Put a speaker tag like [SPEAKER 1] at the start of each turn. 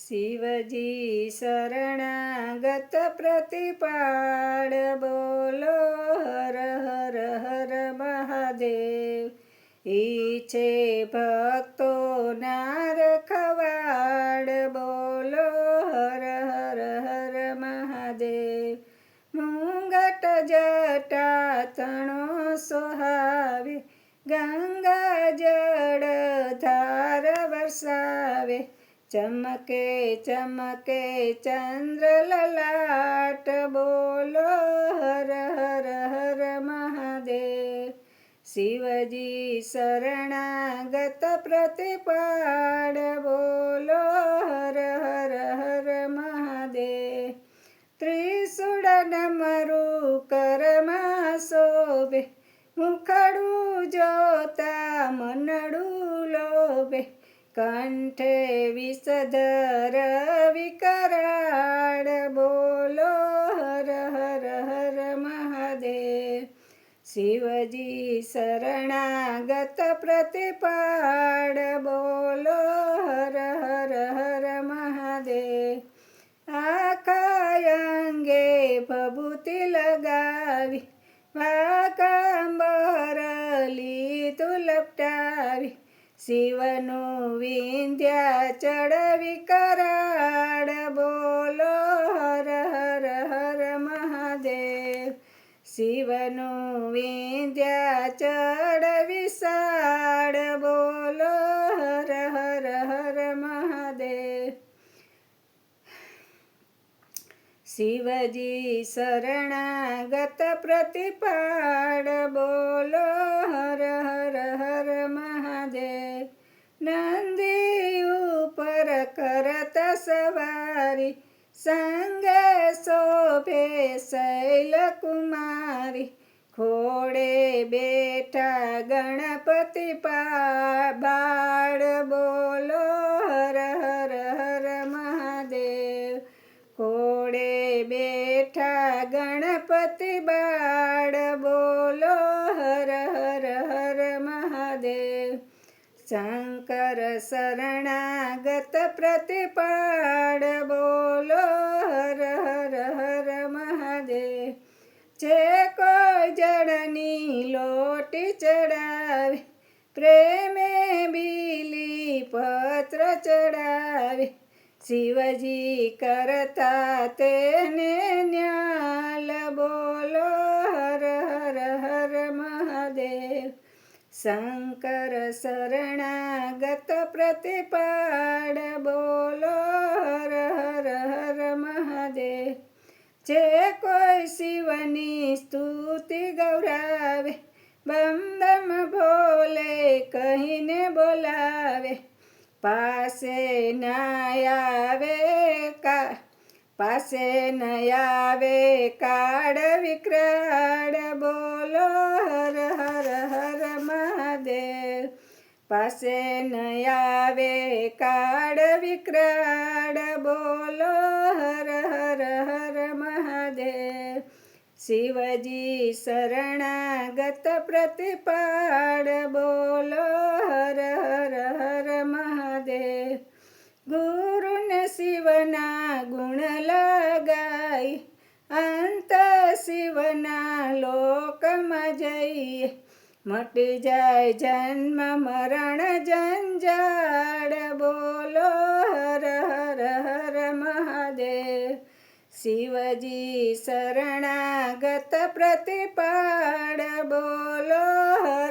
[SPEAKER 1] શિવજી શરણાગત પ્રતિપાળ બોલો હર હર હર મહાદેવ. ઈચ્છે ભક્તોના રખવાડ બોલો હર હર હર મહાદેવ. મુંગટ જટા તણો સોહાવે, ગંગા જળ ધાર વરસાવે. ચમકે ચમકે ચંદ્ર લલાટ બોલો હર હર હર મહાદેવ. શિવજી શરણાગત પ્રતિપાળ બોલો હર હર હર મહાદેવ. ત્રિશૂળ ડમરું કરમાં શોભે, મુખડું જોતા મનડું લોભે. કંઠે વિષધર વિકરાળ બોલો હર હર હર મહાદેવ. શિવજી શરણાગત પ્રતિપાળ બોલો હર હર હર મહાદેવ. આખા અંગે ભભૂતિ લગાવી, વાકાંબર લીધું લપટાવી. શિવનું વિંધ્યાચળ વિકરાળ બોલો હર હર હર મહાદેવ. શિવનું વિંધ્યાચળ વિશાળ બોલો હર હર હર મહાદેવ. શિવજી શરણાગત પ્રતિપાળ બોલો હર હર હર મહાદેવ. નંદી ઉપર કરત સવારી, સંગે શોભે શૈલકુમારી. ખોડે બેઠા ગણપતિ બાળ બોલો હર હર હર મહાદેવ. ખોડે બેઠા ગણપતિ બાળ બોલો હર હર હર મહાદેવ. શંકર શરણાગત પ્રતિપાળ બોલો હર હર હર મહાદેવ. જે કોઈ જળની લોટી ચડાવે, પ્રેમે બીલી પત્ર ચડાવે. શિવજી કરતા તેને ન્યાલ બોલો હર હર હર મહાદેવ. શંકર શરણાગત પ્રતિપાળ બોલો હર હર હર મહાદેવ. જે કોઈ શિવની સ્તુતિ ગૌરાવે, બમ બમ ભોલે કહીને બોલાવે. પાસે ન આવે કાળ વિકરાળ બોલો હર હર હર મહાદેવ. પાસે ન આવે કાળ વિકરાળ બોલો હર હર હર મહાદેવ. શિવજી શરણાગત પ્રતિપાળ બોલો હર હર હર મહાદેવ. ગુરુને શિવના ગુણ લગાઈ, અંત શિવના લોકમાં જઈએ. મટી જાય જન્મ મરણ જંજાળ બોલો હર હર હર મહાદેવ. શિવજી શરણાગત પ્રતિપાળ બોલો હર